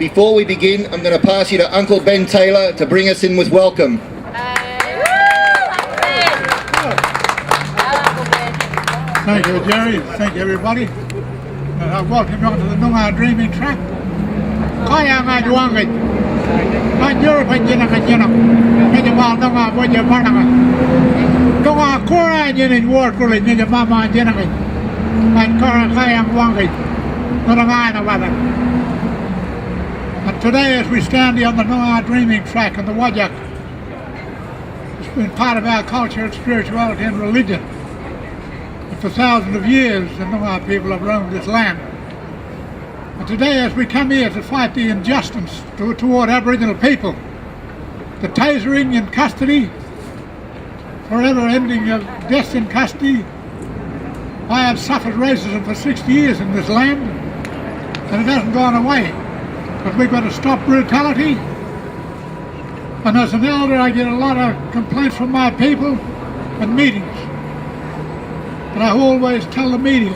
Before we begin, I'm going to pass you to Uncle Ben Taylor to bring us in with welcome. Thank you, Gerry. Thank you, everybody. I welcome you onto the Noongar Dreaming Track. Kaya nga juangit. Manjur panjina kajina. Kajamal Noongar boja barnanga. Noongar kora jinin ward kuli nija mama jina kai. Man kora kaya juangit. Noongar na wada. And today, as we stand here on the Noongar Dreaming Track in the Wajak, it's been part of our culture and spirituality and religion. For thousands of years, the Noongar people have roamed this land. And today, as we come here to fight the injustice toward Aboriginal people, the tasering in custody, forever ending of deaths in custody, I have suffered racism for 60 years in this land, and it hasn't gone away. But we've got to stop brutality. And as an elder, I get a lot of complaints from my people and meetings. But I always tell the media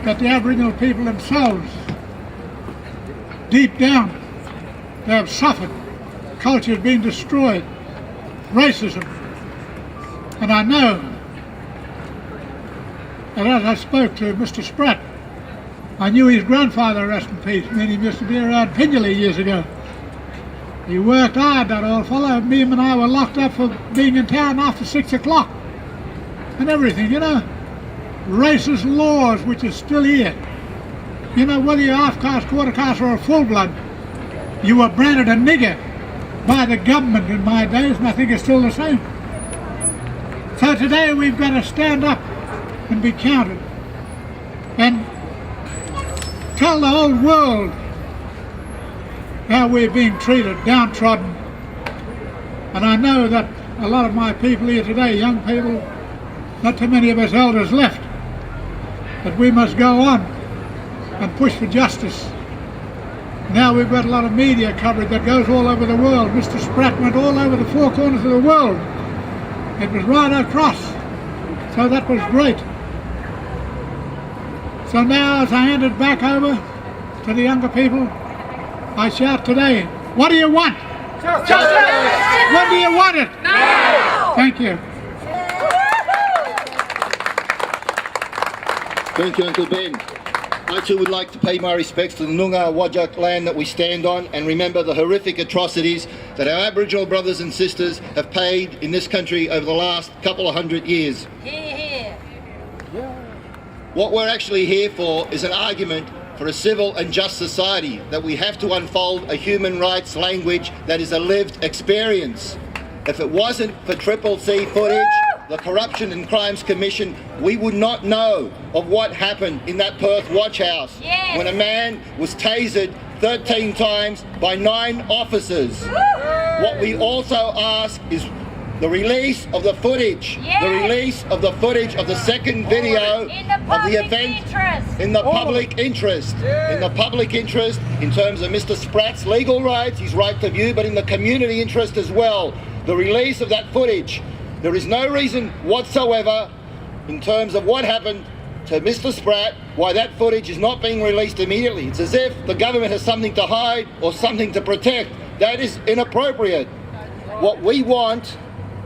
that the Aboriginal people themselves, deep down, they have suffered. Culture is being destroyed, racism. And I know that as I spoke to Mr. Spratt, I knew his grandfather, rest in peace, meaning he used to be around Pingelly years ago. He worked hard, that old fellow. Me and I were locked up for being in town after 6 o'clock. And everything, you know, racist laws which are still here. You know, whether you're half caste, quarter caste, or a full blood, you were branded a nigger by the government in my days, and I think it's still the same. So today we've got to stand up and be counted and tell the whole world how we're being treated, downtrodden. And I know that a lot of my people here today, young people, not too many of us elders left, but we must go on and push for justice. Now we've got a lot of media coverage that goes all over the world. Mr. Spratt went all over the four corners of the world. It was right across, so that was great. So now as I hand it back over to the younger people, I shout today, what do you want? Justice! When do you want it? Now! Thank you. Thank you, Uncle Ben. I too would like to pay my respects to the Noongar Wajak land that we stand on and remember the horrific atrocities that our Aboriginal brothers and sisters have paid in this country over the last couple of 100 years. Hear, hear. What we're actually here for is an argument for a civil and just society, that we have to unfold a human rights language that is a lived experience. If it wasn't for Triple C footage, the Corruption and Crimes Commission, we would not know of what happened in that Perth watch house when a man was tasered 13 times by 9 officers. What we also ask is the release of the footage, the release of the footage of the second video of the event in the public interest. In the public interest, in terms of Mr. Spratt's legal rights, his right to view, but in the community interest as well. The release of that footage. There is no reason whatsoever in terms of what happened to Mr. Spratt why that footage is not being released immediately. It's as if the government has something to hide or something to protect. That is inappropriate. What we want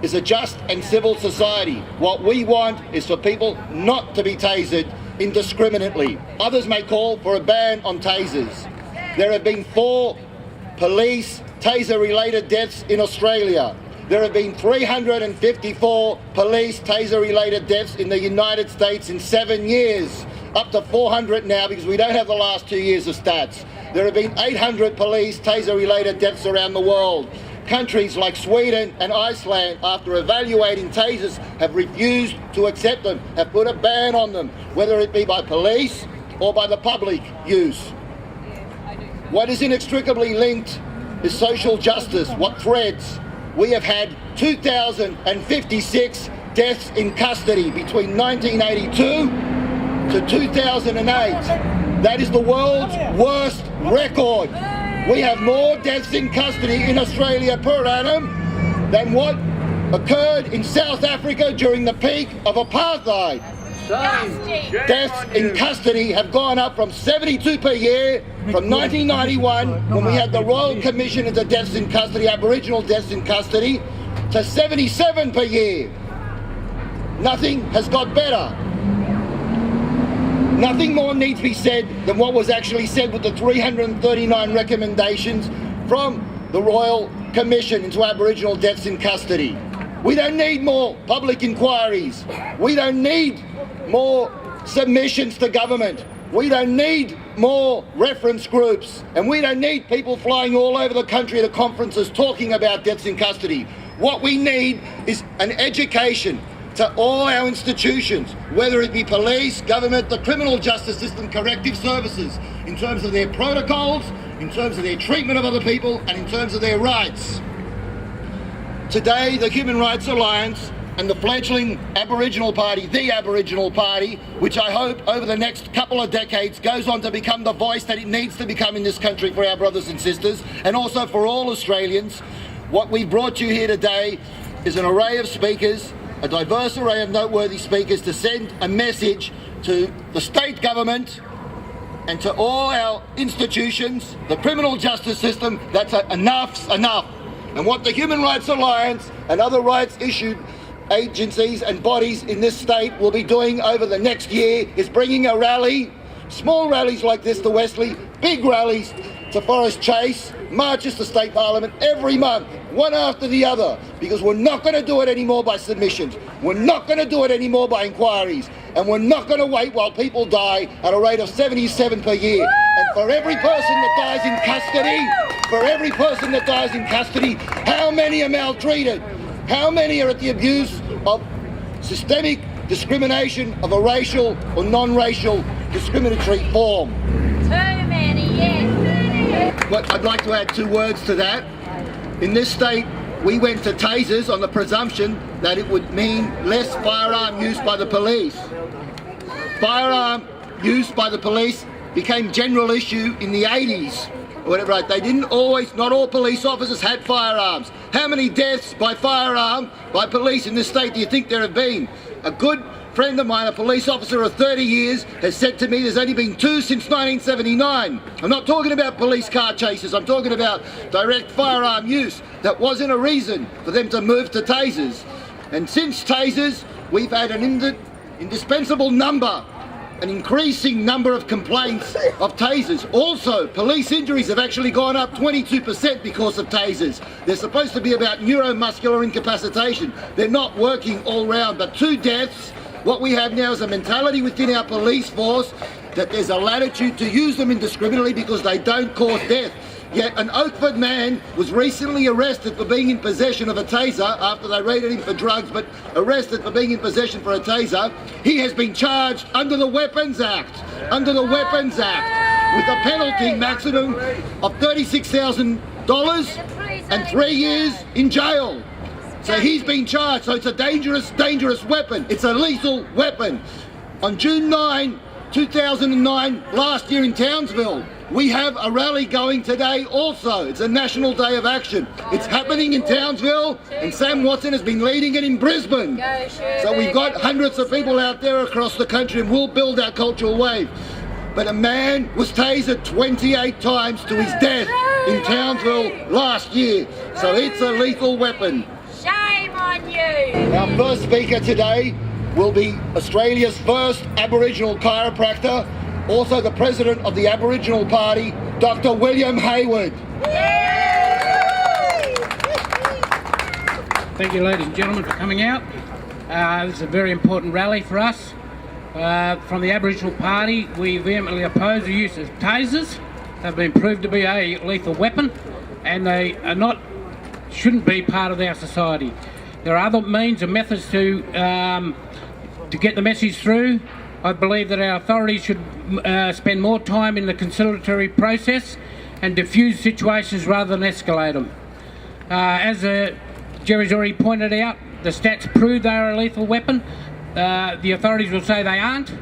is a just and civil society. What we want is for people not to be tasered indiscriminately. Others may call for a ban on tasers. There have been 4 police taser-related deaths in Australia. There have been 354 police taser-related deaths in the United States in 7 years, up to 400 now because we don't have the last 2 years of stats. There have been 800 police taser-related deaths around the world. Countries like Sweden and Iceland, after evaluating tasers, have refused to accept them, have put a ban on them, whether it be by police or by the public use. What is inextricably linked is social justice, what threads. We have had 2,056 deaths in custody between 1982 to 2008. That is the world's worst record. We have more deaths in custody in Australia per annum than what occurred in South Africa during the peak of apartheid. Deaths in custody have gone up from 72 per year from 1991, when we had the Royal Commission into deaths in custody, Aboriginal deaths in custody, to 77 per year. Nothing has got better. Nothing more needs to be said than what was actually said with the 339 recommendations from the Royal Commission into Aboriginal deaths in custody. We don't need more public inquiries. We don't need more submissions to government. We don't need more reference groups. And we don't need people flying all over the country to conferences talking about deaths in custody. What we need is an education to all our institutions, whether it be police, government, the criminal justice system, corrective services, in terms of their protocols, in terms of their treatment of other people, and in terms of their rights. Today, the Human Rights Alliance and the fledgling Aboriginal Party, the Aboriginal Party, which I hope over the next couple of decades goes on to become the voice that it needs to become in this country for our brothers and sisters, and also for all Australians. What we've brought you here today is an array of speakers, a diverse array of noteworthy speakers, to send a message to the state government and to all our institutions, the criminal justice system, that's enough's enough. And what the Human Rights Alliance and other rights-issued agencies and bodies in this state will be doing over the next year is bringing a rally, small rallies like this to Wesley, big rallies to Forest Chase, marches to State Parliament every month, one after the other, because we're not going to do it anymore by submissions. We're not going to do it anymore by inquiries. And we're not going to wait while people die at a rate of 77 per year. And for every person that dies in custody, how many are maltreated? How many are at the abuse of systemic discrimination of a racial or non-racial discriminatory form? Too many, yes. But I'd like to add 2 words to that. In this state, we went to tasers on the presumption that it would mean less firearm use by the police. Firearm use by the police became general issue in the 80s. Whatever, right? They didn't always, not all police officers had firearms. How many deaths by firearm, by police in this state do you think there have been? A good friend of mine, a police officer of 30 years, has said to me there's only been 2 since 1979. I'm not talking about police car chases, I'm talking about direct firearm use. That wasn't a reason for them to move to tasers. And since tasers, we've had an indispensable number, an increasing number of complaints of tasers. Also, police injuries have actually gone up 22% because of tasers. They're supposed to be about neuromuscular incapacitation. They're not working all round, but 2 deaths. What we have now is a mentality within our police force that there's a latitude to use them indiscriminately because they don't cause death. Yet an Oakford man was recently arrested for being in possession of a taser after they raided him for drugs, but arrested for being in possession for a taser. He has been charged under the Weapons Act, with a penalty maximum of $36,000 and 3 years in jail. So he's been charged, so it's a dangerous weapon. It's a lethal weapon. On June 9, 2009, last year in Townsville, we have a rally going today also. It's a national day of action. It's happening in Townsville, and Sam Watson has been leading it in Brisbane. So we've got hundreds of people out there across the country, and we'll build our cultural wave. But a man was tasered 28 times to his death in Townsville last year. So it's a lethal weapon. Shame on you. Our first speaker today will be Australia's first Aboriginal chiropractor, also the President of the Aboriginal Party, Dr. William Haywood. Thank you, ladies and gentlemen, for coming out. This is a very important rally for us. From the Aboriginal Party, we vehemently oppose the use of tasers. They've been proved to be a lethal weapon, and they shouldn't be part of our society. There are other means and methods to get the message through. I believe that our authorities should spend more time in the conciliatory process and diffuse situations rather than escalate them. As Gerry's already pointed out, the stats prove they are a lethal weapon. The authorities will say they aren't,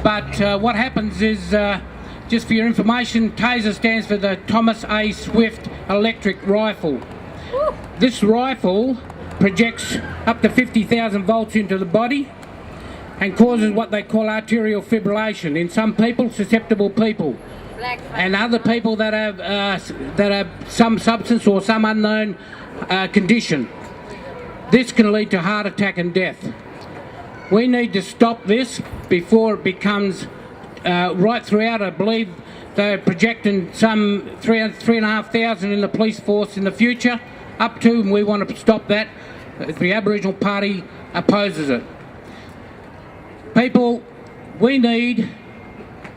but what happens is, just for your information, TASER stands for the Thomas A. Swift Electric Rifle. This rifle projects up to 50,000 volts into the body. and causes what they call arterial fibrillation in some people, susceptible people, and other people that have some substance or some unknown condition. This can lead to heart attack and death. We need to stop this before it becomes right throughout. I believe they're projecting some 3,500 in the police force in the future, up to, and we want to stop that. The Aboriginal Party opposes it. People, we need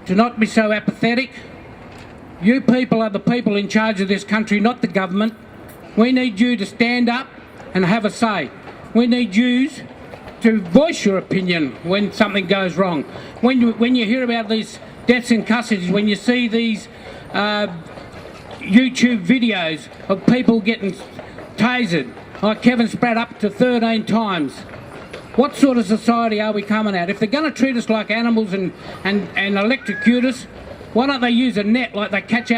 to not be so apathetic. You people are the people in charge of this country, not the government. We need you to stand up and have a say. We need you to voice your opinion when something goes wrong. When you hear about these deaths in custody, when you see these YouTube videos of people getting tasered, like Kevin Spratt up to 13 times, what sort of society are we coming at? If they're going to treat us like animals and electrocute us, why don't they use a net like they catch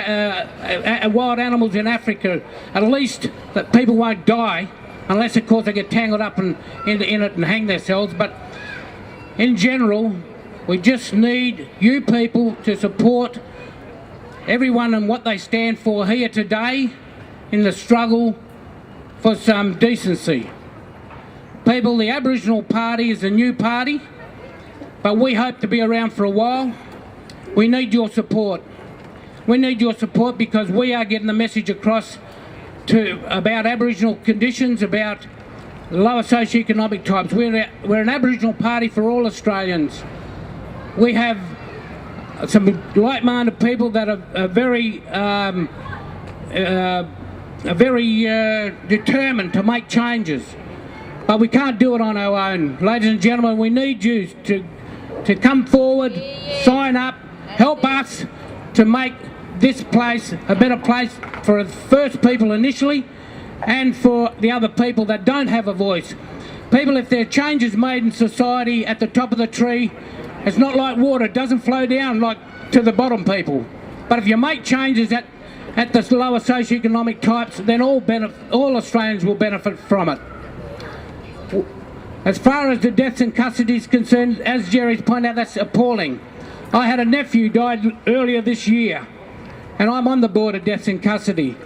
wild animals in Africa? At least that people won't die, unless of course they get tangled up in it and hang themselves. But in general, we just need you people to support everyone and what they stand for here today in the struggle for some decency. People, the Aboriginal Party is a new party, but we hope to be around for a while. We need your support. We need your support because we are getting the message across about Aboriginal conditions, about lower socioeconomic types. We're an Aboriginal Party for all Australians. We have some like-minded people that are very determined to make changes. But we can't do it on our own. Ladies and gentlemen, we need you to come forward, sign up, help us to make this place a better place for the first people initially and for the other people that don't have a voice. People, if there are changes made in society at the top of the tree, it's not like water, it doesn't flow down like to the bottom people. But if you make changes at the lower socioeconomic types, then all Australians will benefit from it. As far as the deaths in custody is concerned, as Gerry's pointed out, that's appalling. I had a nephew died earlier this year, and I'm on the board of deaths in custody.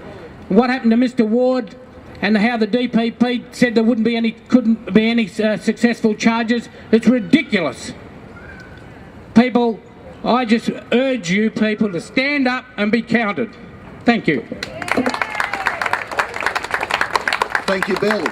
What happened to Mr. Ward and how the DPP said there couldn't be any successful charges, it's ridiculous. People, I just urge you people to stand up and be counted. Thank you. Thank you, Bill.